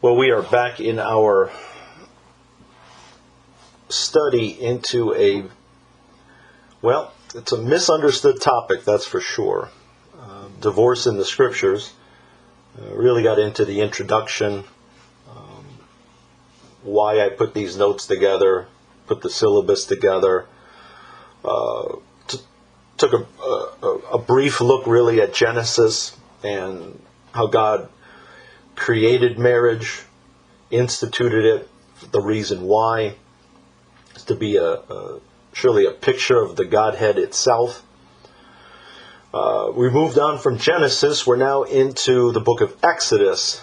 Well, we are back in our study into it's a misunderstood topic, that's for sure. Divorce in the Scriptures. Really got into the introduction, why I put these notes together, put the syllabus together. Took a brief look really at Genesis and how God created marriage, instituted it, the reason why is to be surely a picture of the Godhead itself. We moved on from Genesis. We're now into the book of Exodus.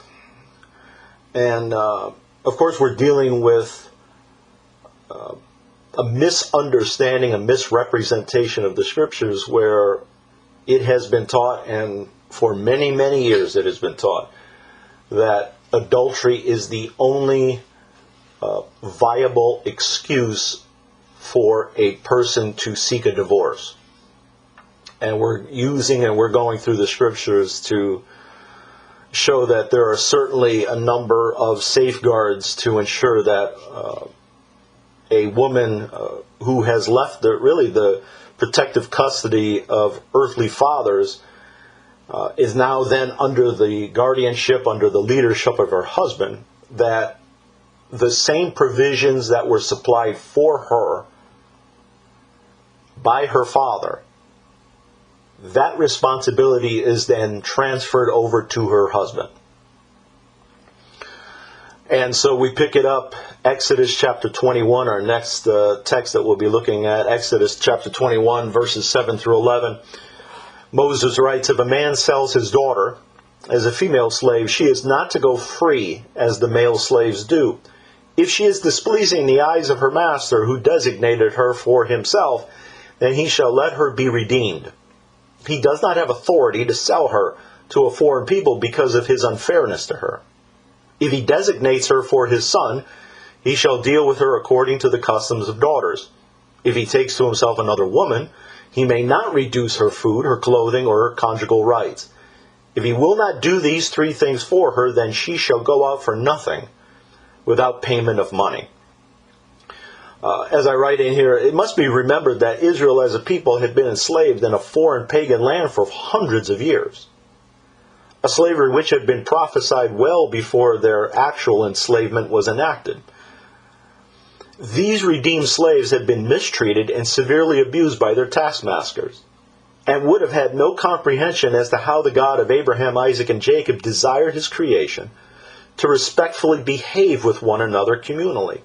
And, of course, we're dealing with a misunderstanding, a misrepresentation of the Scriptures where it has been taught, and for many, many years it has been taught, that adultery is the only viable excuse for a person to seek a divorce. And we're going through the Scriptures to show that there are certainly a number of safeguards to ensure that a woman who has left the protective custody of earthly fathers is now then under the guardianship, under the leadership of her husband, that the same provisions that were supplied for her by her father, that responsibility is then transferred over to her husband. And so we pick it up, Exodus chapter 21, our next text that we'll be looking at, Exodus chapter 21, verses 7 through 11. Moses writes, "If a man sells his daughter as a female slave, she is not to go free as the male slaves do. If she is displeasing in the eyes of her master, who designated her for himself, then he shall let her be redeemed. He does not have authority to sell her to a foreign people because of his unfairness to her. If he designates her for his son, he shall deal with her according to the customs of daughters. If he takes to himself another woman, he may not reduce her food, her clothing, or her conjugal rights. If he will not do these three things for her, then she shall go out for nothing without payment of money." As I write in here, it must be remembered that Israel as a people had been enslaved in a foreign pagan land for hundreds of years. A slavery which had been prophesied well before their actual enslavement was enacted. These redeemed slaves had been mistreated and severely abused by their taskmasters, and would have had no comprehension as to how the God of Abraham, Isaac, and Jacob desired his creation to respectfully behave with one another communally.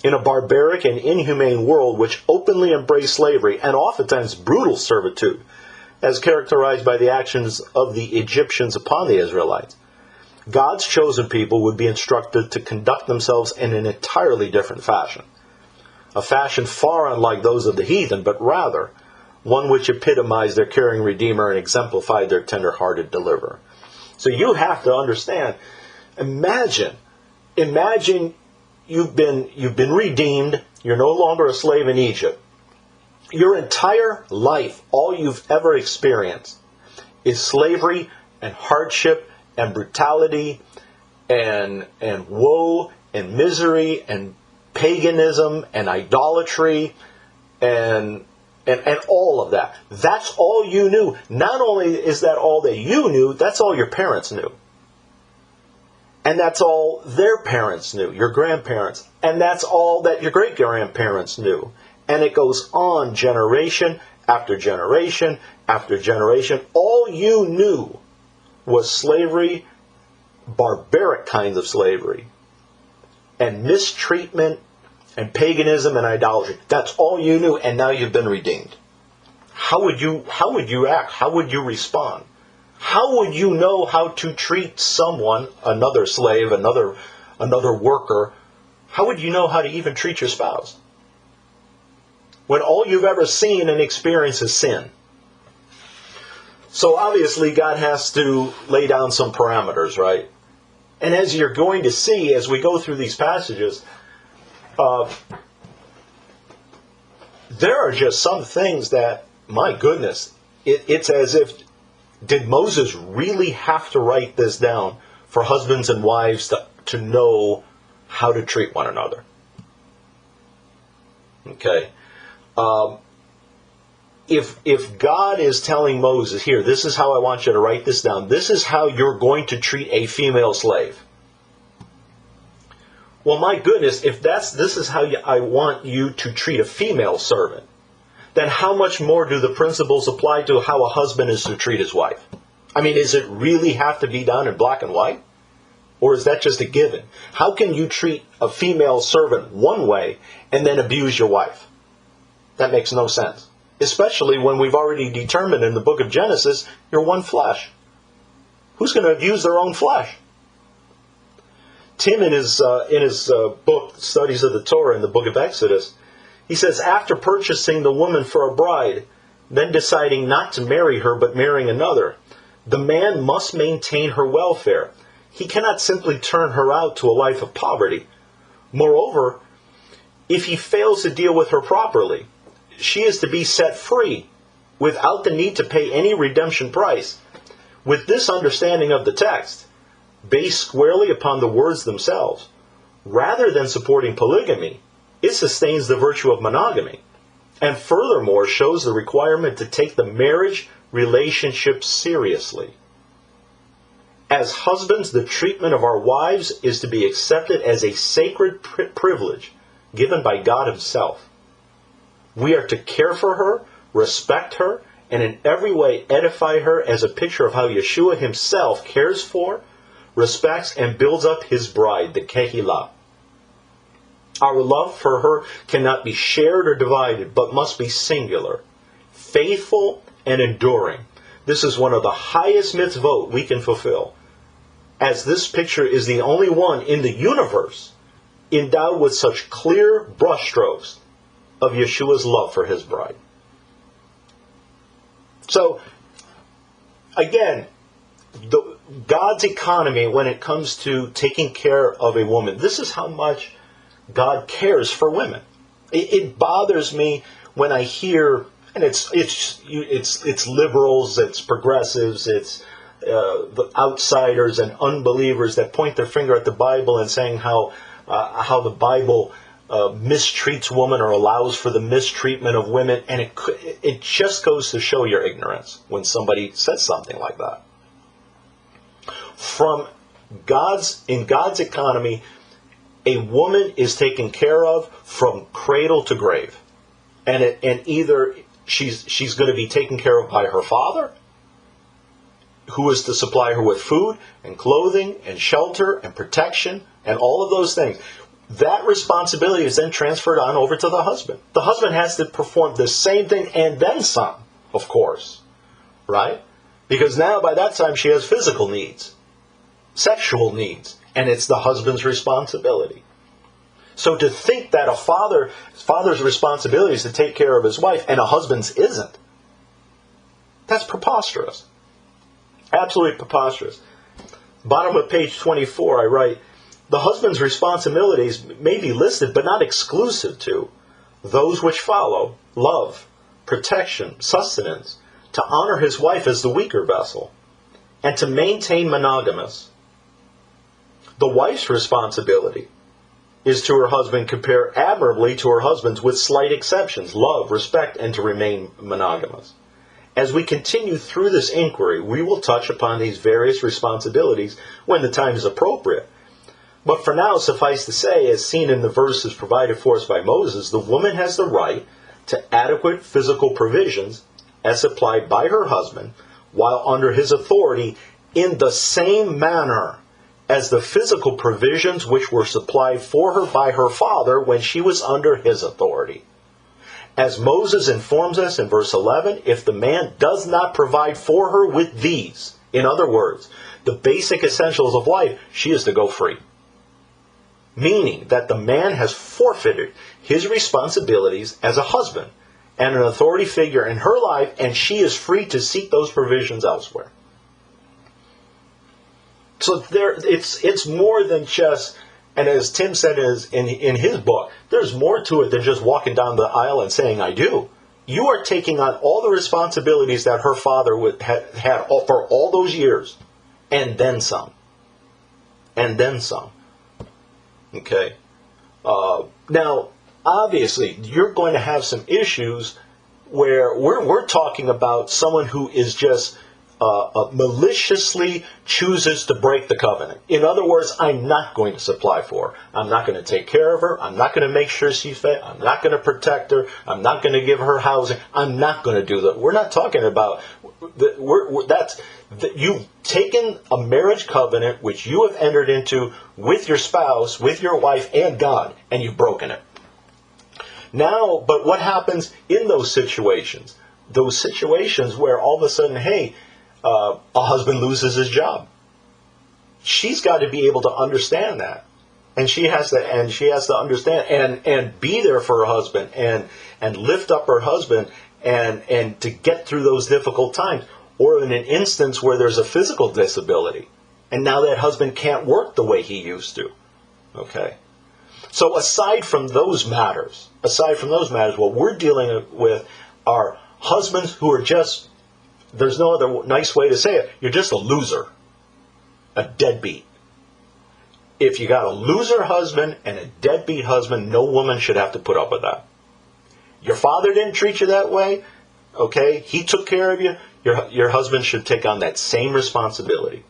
In a barbaric and inhumane world which openly embraced slavery and oftentimes brutal servitude, as characterized by the actions of the Egyptians upon the Israelites, God's chosen people would be instructed to conduct themselves in an entirely different fashion. A fashion far unlike those of the heathen, but rather one which epitomized their caring Redeemer and exemplified their tender-hearted deliverer. So you have to understand, imagine you've been redeemed, you're no longer a slave in Egypt. Your entire life, all you've ever experienced is slavery and hardship and brutality and woe and misery and paganism and idolatry and all of that. That's all you knew. Not only is that all that you knew, that's all your parents knew. And that's all their parents knew, your grandparents. And that's all that your great-grandparents knew. And it goes on generation after generation after generation. All you knew was slavery, barbaric kinds of slavery, and mistreatment, and paganism and idolatry. That's all you knew, and now you've been redeemed. How would you act? How would you respond? How would you know how to treat someone, another slave, another worker? How would you know how to even treat your spouse when all you've ever seen and experienced is sin? So obviously God has to lay down some parameters, right? And as you're going to see as we go through these passages, there are just some things that, my goodness, it's as if, did Moses really have to write this down for husbands and wives to know how to treat one another. Okay. If God is telling Moses, here, this is how I want you to write this down. This is how you're going to treat a female slave. Well, my goodness, if this is how I want you to treat a female servant, then how much more do the principles apply to how a husband is to treat his wife? I mean, does it really have to be done in black and white? Or is that just a given? How can you treat a female servant one way and then abuse your wife? That makes no sense. Especially when we've already determined in the book of Genesis, you're one flesh. Who's going to abuse their own flesh? Tim, in his book, Studies of the Torah, in the book of Exodus, he says, after purchasing the woman for a bride, then deciding not to marry her but marrying another, the man must maintain her welfare. He cannot simply turn her out to a life of poverty. Moreover, if he fails to deal with her properly, she is to be set free without the need to pay any redemption price. With this understanding of the text, based squarely upon the words themselves, rather than supporting polygamy, it sustains the virtue of monogamy, and furthermore shows the requirement to take the marriage relationship seriously. As husbands, the treatment of our wives is to be accepted as a sacred privilege given by God Himself. We are to care for her, respect her, and in every way edify her as a picture of how Yeshua Himself cares for, respects, and builds up His bride, the Kehillah. Our love for her cannot be shared or divided, but must be singular, faithful, and enduring. This is one of the highest mitzvot we can fulfill, as this picture is the only one in the universe endowed with such clear brushstrokes of Yeshua's love for His bride. So, again, God's economy when it comes to taking care of a woman, this is how much God cares for women. It bothers me when I hear, and it's liberals, it's progressives, it's the outsiders and unbelievers that point their finger at the Bible and saying how the Bible mistreats women or allows for the mistreatment of women, and it just goes to show your ignorance when somebody says something like that. In God's economy, a woman is taken care of from cradle to grave, and either she's going to be taken care of by her father, who is to supply her with food and clothing and shelter and protection and all of those things. That responsibility is then transferred on over to the husband. The husband has to perform the same thing and then some, of course, right? Because now by that time she has physical needs, sexual needs, and it's the husband's responsibility. So to think that a father's responsibility is to take care of his wife and a husband's isn't, that's preposterous. Absolutely preposterous. Bottom of page 24, I write, the husband's responsibilities may be listed, but not exclusive to, those which follow: love, protection, sustenance, to honor his wife as the weaker vessel, and to maintain monogamous. The wife's responsibility is to her husband compare admirably to her husband's with slight exceptions: love, respect, and to remain monogamous. As we continue through this inquiry, we will touch upon these various responsibilities when the time is appropriate. But for now, suffice to say, as seen in the verses provided for us by Moses, the woman has the right to adequate physical provisions as supplied by her husband while under his authority in the same manner as the physical provisions which were supplied for her by her father when she was under his authority. As Moses informs us in verse 11, if the man does not provide for her with these, in other words, the basic essentials of life, she is to go free. Meaning that the man has forfeited his responsibilities as a husband and an authority figure in her life, and she is free to seek those provisions elsewhere. So it's more than just, and as Tim said in his book, there's more to it than just walking down the aisle and saying, I do. You are taking on all the responsibilities that her father had for all those years, and then some. and then some. Okay? Now, obviously, you're going to have some issues where we're talking about someone who is just maliciously chooses to break the covenant. In other words, I'm not going to supply for her. I'm not going to take care of her. I'm not going to make sure she's fed. I'm not going to protect her. I'm not going to give her housing. I'm not going to do that. We're not talking about you've taken a marriage covenant which you have entered into with your spouse, with your wife, and God, and you've broken it. Now, but what happens in those situations? Those situations where all of a sudden, hey, a husband loses his job. She's got to be able to understand that, and she has to understand and be there for her husband and lift up her husband and to get through those difficult times. Or in an instance where there's a physical disability, and now that husband can't work the way he used to. Okay. So aside from those matters, what we're dealing with are husbands who are just, there's no other nice way to say it, you're just a loser, a deadbeat. If you got a loser husband and a deadbeat husband, no woman should have to put up with that. Your father didn't treat you that way, okay? He took care of you. Your husband should take on that same responsibility.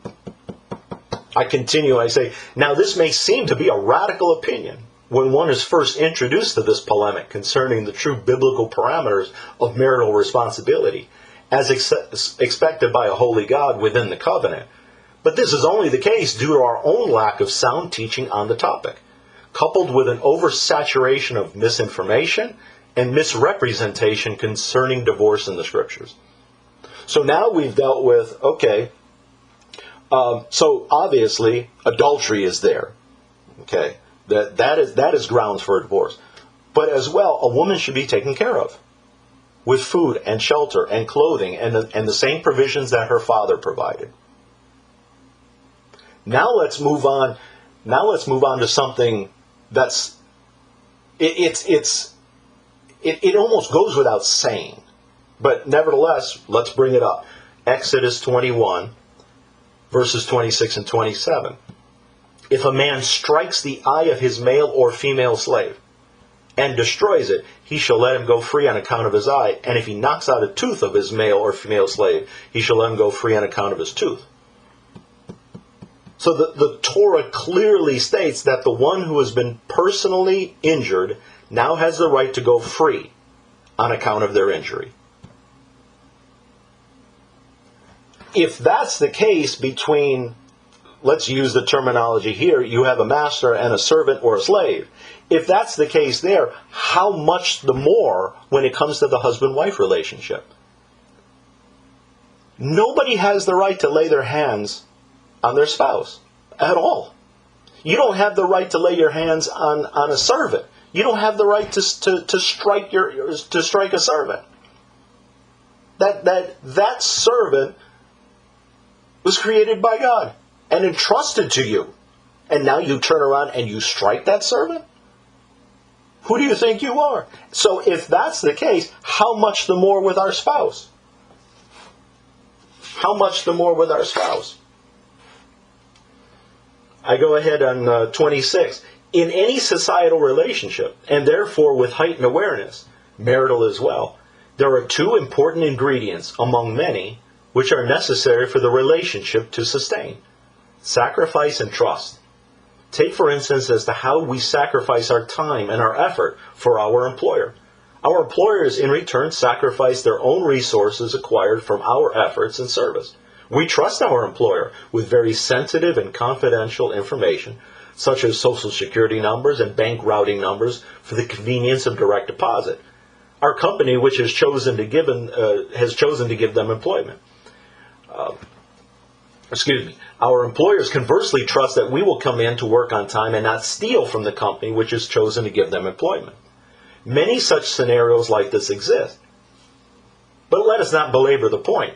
I continue, I say, now this may seem to be a radical opinion when one is first introduced to this polemic concerning the true biblical parameters of marital responsibility, as expected by a holy God within the covenant. But this is only the case due to our own lack of sound teaching on the topic, coupled with an oversaturation of misinformation and misrepresentation concerning divorce in the Scriptures. So now we've dealt with, okay, so obviously adultery is there, okay, that is grounds for a divorce. But as well, a woman should be taken care of with food and shelter and clothing and the same provisions that her father provided. Now let's move on. Now let's move on to something that's it almost goes without saying. But nevertheless, let's bring it up. Exodus 21, verses 26 and 27. If a man strikes the eye of his male or female slave and destroys it, he shall let him go free on account of his eye. And if he knocks out a tooth of his male or female slave, he shall let him go free on account of his tooth. So the Torah clearly states that the one who has been personally injured now has the right to go free on account of their injury. If that's the case between, let's use the terminology here, you have a master and a servant or a slave. If that's the case there, how much the more when it comes to the husband-wife relationship? Nobody has the right to lay their hands on their spouse at all. You don't have the right to lay your hands on a servant. You don't have the right to strike a servant. That servant was created by God and entrusted to you. And now you turn around and you strike that servant? Who do you think you are? So if that's the case, how much the more with our spouse? How much the more with our spouse? I go ahead on 26. In any societal relationship, and therefore with heightened awareness, marital as well, there are two important ingredients among many which are necessary for the relationship to sustain: sacrifice and trust. Take, for instance, as to how we sacrifice our time and our effort for our employer. Our employers, in return, sacrifice their own resources acquired from our efforts and service. We trust our employer with very sensitive and confidential information, such as social security numbers and bank routing numbers for the convenience of direct deposit. Our company, which has chosen to give them employment. Our employers conversely trust that we will come in to work on time and not steal from the company which has chosen to give them employment. Many such scenarios like this exist. But let us not belabor the point.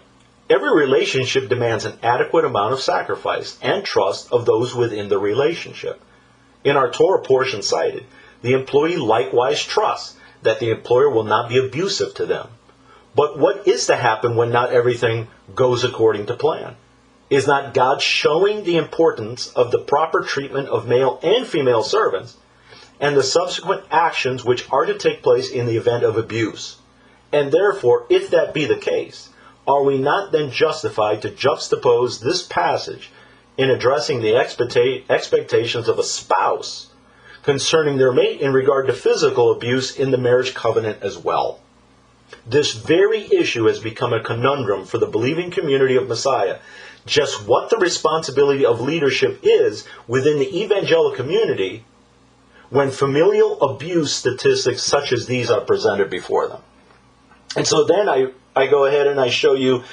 Every relationship demands an adequate amount of sacrifice and trust of those within the relationship. In our Torah portion cited, the employee likewise trusts that the employer will not be abusive to them. But what is to happen when not everything goes according to plan? Is not God showing the importance of the proper treatment of male and female servants and the subsequent actions which are to take place in the event of abuse? And therefore, if that be the case, are we not then justified to juxtapose this passage in addressing the expectations of a spouse concerning their mate in regard to physical abuse in the marriage covenant as well? This very issue has become a conundrum for the believing community of Messiah. Just what the responsibility of leadership is within the evangelical community when familial abuse statistics such as these are presented before them. And so then I go ahead and I show you,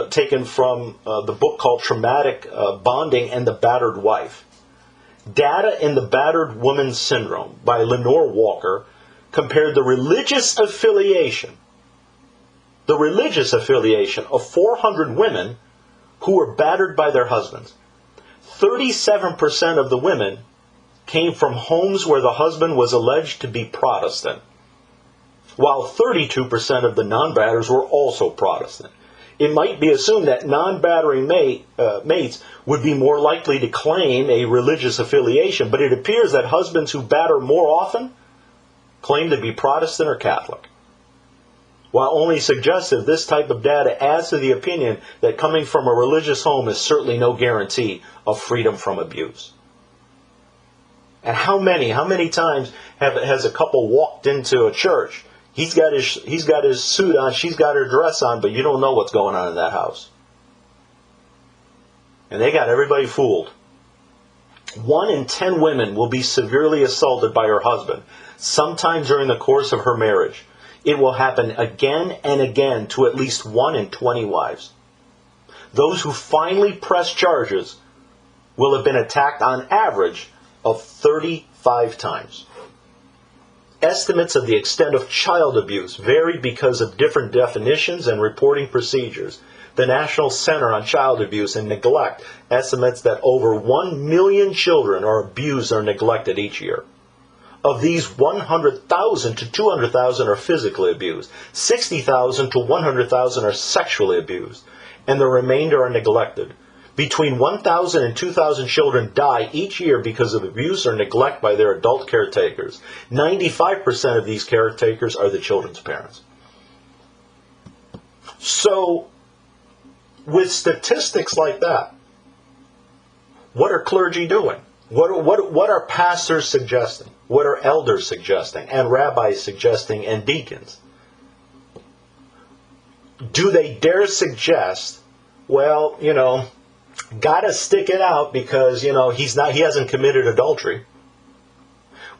taken from the book called Traumatic Bonding and the Battered Wife, Data in the Battered Woman Syndrome by Lenore Walker compared the religious affiliation of 400 women who were battered by their husbands. 37% of the women came from homes where the husband was alleged to be Protestant, while 32% of the non-batters were also Protestant. It might be assumed that non-battering mates would be more likely to claim a religious affiliation, but it appears that husbands who batter more often claim to be Protestant or Catholic. While only suggestive, this type of data adds to the opinion that coming from a religious home is certainly no guarantee of freedom from abuse. And how many times has a couple walked into a church? He's got his suit on, she's got her dress on, but you don't know what's going on in that house. And they got everybody fooled. 1 in 10 women will be severely assaulted by her husband, sometime during the course of her marriage. It will happen again and again to at least 1 in 20 wives. Those who finally press charges will have been attacked on average of 35 times. Estimates of the extent of child abuse vary because of different definitions and reporting procedures. The National Center on Child Abuse and Neglect estimates that over 1 million children are abused or neglected each year. Of these, 100,000 to 200,000 are physically abused, 60,000 to 100,000 are sexually abused, and the remainder are neglected. Between 1,000 and 2,000 children die each year because of abuse or neglect by their adult caretakers. 95% of these caretakers are the children's parents. So, with statistics like that, what are clergy doing? What are pastors suggesting? What are elders suggesting? And rabbis suggesting? And deacons? Do they dare suggest, well, gotta stick it out because, he hasn't committed adultery.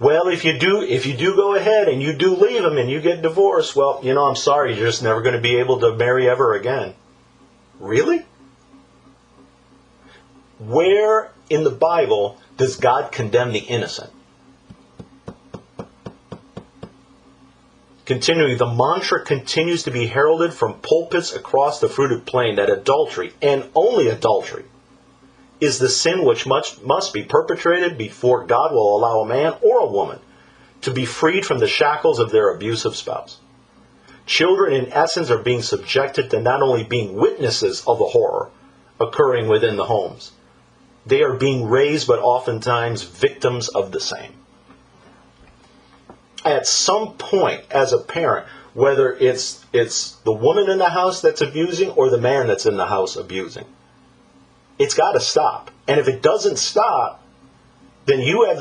Well, if you do go ahead and you do leave him and you get divorced, well, I'm sorry, you're just never going to be able to marry ever again. Really? Where in the Bible does God condemn the innocent? Continuing, the mantra continues to be heralded from pulpits across the fruited plain that adultery, and only adultery, is the sin which must be perpetrated before God will allow a man or a woman to be freed from the shackles of their abusive spouse. Children, in essence, are being subjected to not only being witnesses of the horror occurring within the homes, they are being raised, but oftentimes victims of the same. At some point, as a parent, whether it's the woman in the house that's abusing or the man that's in the house abusing, it's got to stop. And if it doesn't stop, then you have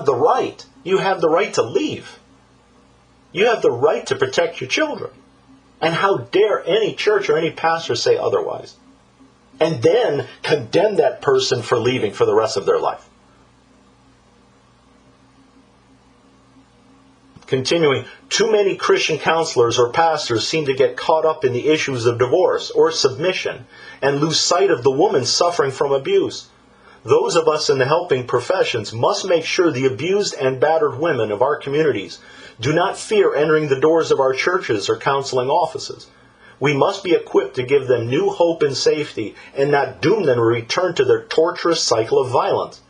the right. You have the right to leave. You have the right to protect your children. And how dare any church or any pastor say otherwise? And then condemn that person for leaving for the rest of their life. Continuing, too many Christian counselors or pastors seem to get caught up in the issues of divorce or submission and lose sight of the woman suffering from abuse. Those of us in the helping professions must make sure the abused and battered women of our communities do not fear entering the doors of our churches or counseling offices. We must be equipped to give them new hope and safety and not doom them to return to their torturous cycle of violence.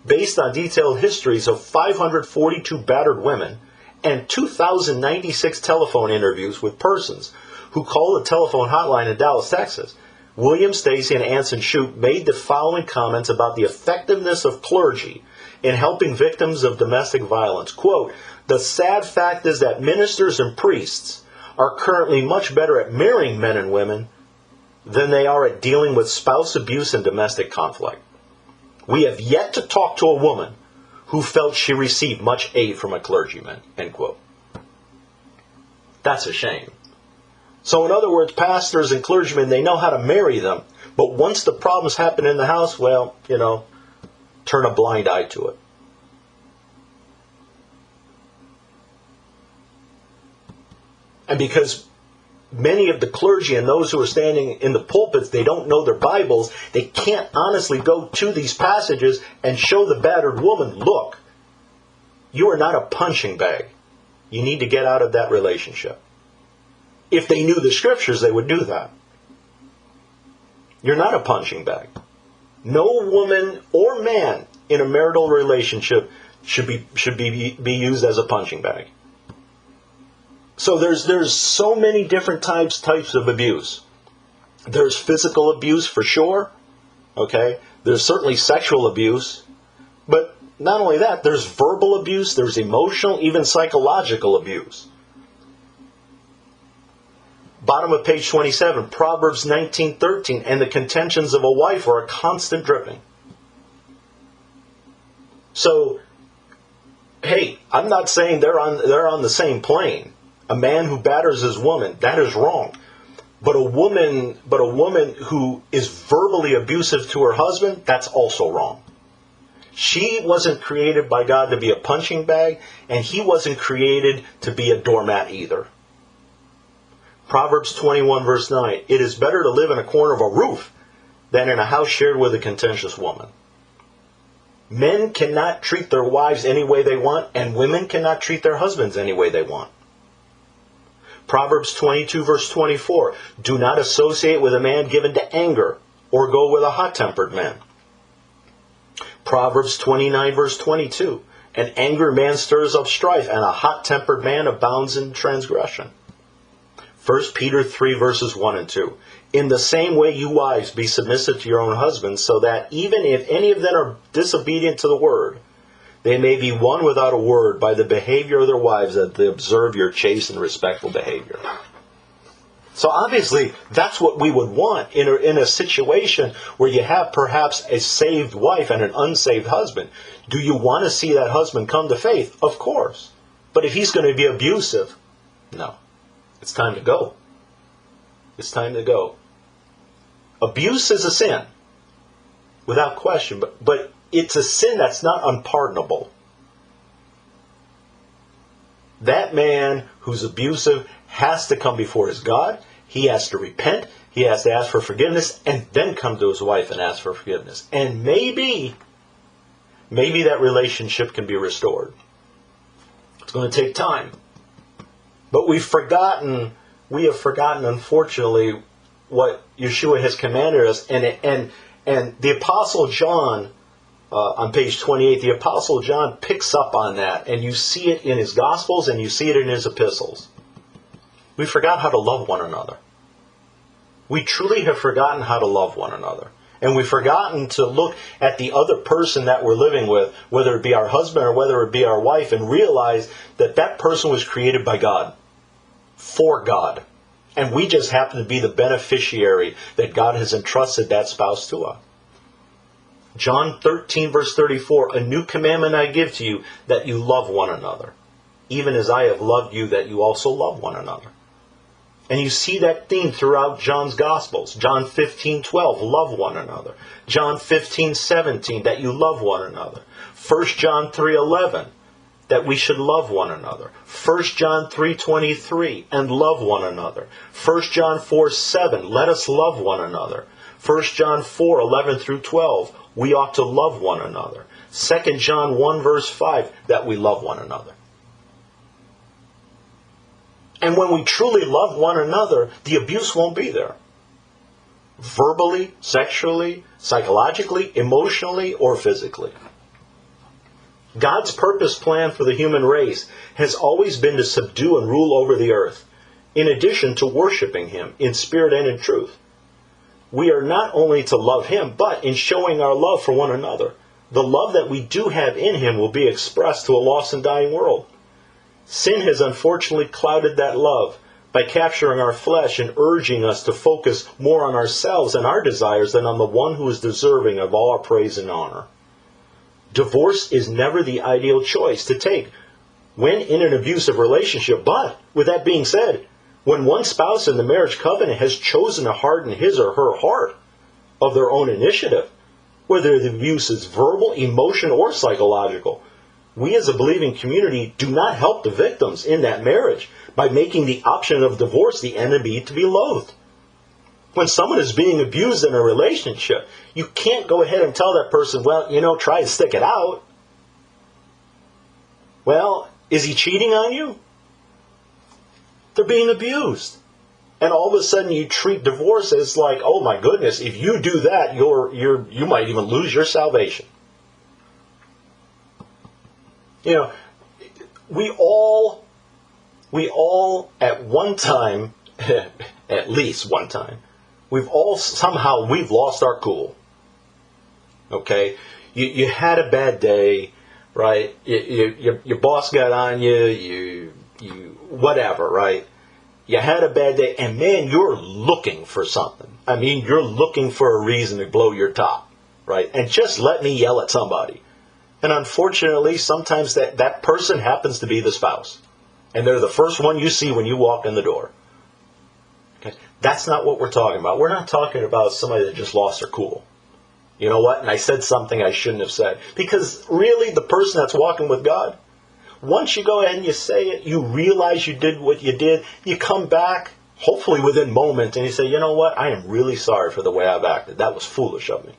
Based on detailed histories of 542 battered women and 2,096 telephone interviews with persons who call the telephone hotline in Dallas, Texas, William Stacy and Anson Shoup made the following comments about the effectiveness of clergy in helping victims of domestic violence. Quote, "The sad fact is that ministers and priests are currently much better at marrying men and women than they are at dealing with spouse abuse and domestic conflict. We have yet to talk to a woman who felt she received much aid from a clergyman." End quote. That's a shame. So in other words, pastors and clergymen, they know how to marry them, but once the problems happen in the house, well, turn a blind eye to it. And because many of the clergy and those who are standing in the pulpits, they don't know their Bibles, they can't honestly go to these passages and show the battered woman, look, you are not a punching bag. You need to get out of that relationship. If they knew the scriptures, they would do that. You're not a punching bag. No woman or man in a marital relationship should be used as a punching bag. So there's so many different types of abuse. There's physical abuse for sure. Okay? There's certainly sexual abuse. But not only that, there's verbal abuse, there's emotional, even psychological abuse. Bottom of page 27, Proverbs 19:13, "And the contentions of a wife are a constant dripping." So, hey, I'm not saying they're on the same plane. A man who batters his woman, that is wrong. But a woman who is verbally abusive to her husband, that's also wrong. She wasn't created by God to be a punching bag, and he wasn't created to be a doormat either. Proverbs 21 verse 9, "It is better to live in a corner of a roof than in a house shared with a contentious woman." Men cannot treat their wives any way they want, and women cannot treat their husbands any way they want. Proverbs 22 verse 24, "Do not associate with a man given to anger, or go with a hot-tempered man." Proverbs 29 verse 22, "An angry man stirs up strife, and a hot-tempered man abounds in transgression." 1 Peter 3 verses 1 and 2. "In the same way, you wives, be submissive to your own husbands, so that even if any of them are disobedient to the word, they may be won without a word by the behavior of their wives, that they observe your chaste and respectful behavior." So obviously, that's what we would want in a situation where you have perhaps a saved wife and an unsaved husband. Do you want to see that husband come to faith? Of course. But if he's going to be abusive, no. It's time to go. It's time to go. Abuse is a sin, without question, but it's a sin that's not unpardonable. That man who's abusive has to come before his God. He has to repent. He has to ask for forgiveness, and then come to his wife and ask for forgiveness. And maybe that relationship can be restored. It's going to take time. But we have forgotten, unfortunately, what Yeshua has commanded us. And the Apostle John, on page 28, the Apostle John picks up on that. And you see it in his Gospels, and you see it in his epistles. We forgot how to love one another. We truly have forgotten how to love one another. And we've forgotten to look at the other person that we're living with, whether it be our husband or whether it be our wife, and realize that that person was created by God, for God. And we just happen to be the beneficiary that God has entrusted that spouse to us. John 13 verse 34, "A new commandment I give to you, that you love one another, even as I have loved you, that you also love one another." And you see that theme throughout John's Gospels. John 15:12, love one another. John 15:17, that you love one another. 1 John 3:11, that we should love one another. 1 John 3:23, and love one another. 1 John 4:7, let us love one another. 1 John 4:11 through 12, we ought to love one another. 2 John 1 verse 5, that we love one another. And when we truly love one another, the abuse won't be there. Verbally, sexually, psychologically, emotionally, or physically. God's purpose plan for the human race has always been to subdue and rule over the earth, in addition to worshiping Him in spirit and in truth. we are not only to love him, but in showing our love for one another. The love that we do have in him will be expressed to a lost and dying world. Sin has unfortunately clouded that love by capturing our flesh and urging us to focus more on ourselves and our desires than on the one who is deserving of all our praise and honor. Divorce is never the ideal choice to take when in an abusive relationship, but with that being said, when one spouse in the marriage covenant has chosen to harden his or her heart of their own initiative, whether the abuse is verbal, emotional, or psychological, we as a believing community do not help the victims in that marriage by making the option of divorce the enemy to be loathed. When someone is being abused in a relationship, you can't go ahead and tell that person, well, try to stick it out. Well, is he cheating on you? They're being abused. And all of a sudden you treat divorce as like, oh my goodness, if you do that, you might even lose your salvation. We all at one time, at least one time, we've lost our cool. Okay? You had a bad day, right? Your boss got on you, whatever, right? You had a bad day, and man, you're looking for something. I mean, you're looking for a reason to blow your top, right? And just let me yell at somebody. And unfortunately, sometimes that person happens to be the spouse. And they're the first one you see when you walk in the door. Okay? That's not what we're talking about. We're not talking about somebody that just lost their cool. You know what? And I said something I shouldn't have said. Because really, the person that's walking with God, once you go ahead and you say it, you realize you did what you did, you come back, hopefully within moments, and you say, you know what? I am really sorry for the way I've acted. That was foolish of me.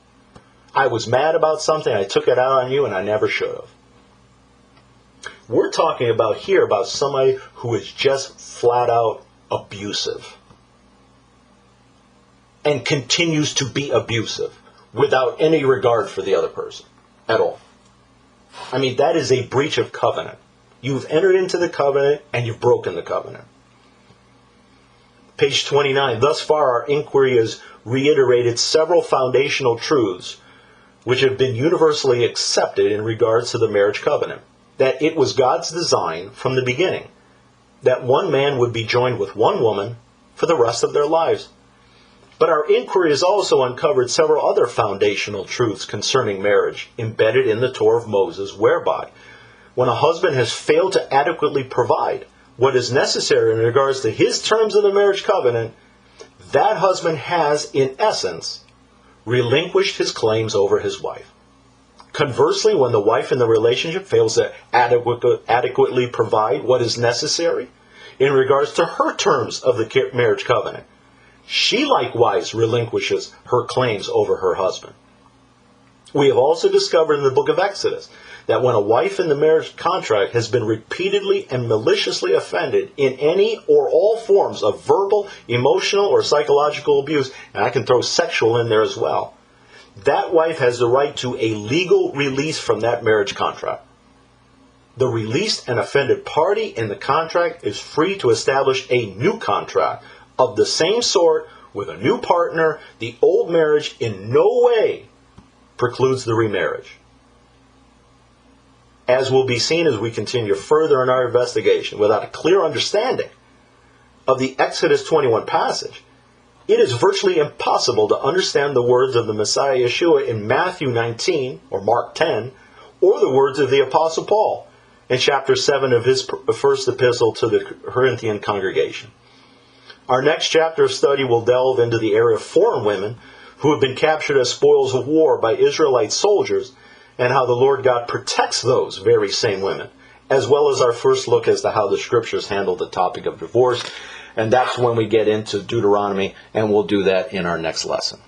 I was mad about something, I took it out on you, and I never should have. We're talking about here about somebody who is just flat out abusive. And continues to be abusive without any regard for the other person at all. I mean, that is a breach of covenant. You've entered into the covenant and you've broken the covenant. Page 29. Thus far, our inquiry has reiterated several foundational truths which have been universally accepted in regards to the marriage covenant. That it was God's design from the beginning that one man would be joined with one woman for the rest of their lives. But our inquiry has also uncovered several other foundational truths concerning marriage embedded in the Torah of Moses, whereby when a husband has failed to adequately provide what is necessary in regards to his terms of the marriage covenant, that husband has, in essence, relinquished his claims over his wife. Conversely, when the wife in the relationship fails to adequately provide what is necessary in regards to her terms of the marriage covenant, she likewise relinquishes her claims over her husband. We have also discovered in the book of Exodus that when a wife in the marriage contract has been repeatedly and maliciously offended in any or all forms of verbal, emotional, or psychological abuse, and I can throw sexual in there as well, that wife has the right to a legal release from that marriage contract. The released and offended party in the contract is free to establish a new contract of the same sort with a new partner. The old marriage in no way precludes the remarriage. As will be seen as we continue further in our investigation, without a clear understanding of the Exodus 21 passage, it is virtually impossible to understand the words of the Messiah Yeshua in Matthew 19 or Mark 10, or the words of the Apostle Paul in chapter 7 of his first epistle to the Corinthian congregation. Our next chapter of study will delve into the area of foreign women who have been captured as spoils of war by Israelite soldiers, and how the Lord God protects those very same women, as well as our first look as to how the scriptures handle the topic of divorce. And that's when we get into Deuteronomy, and we'll do that in our next lesson.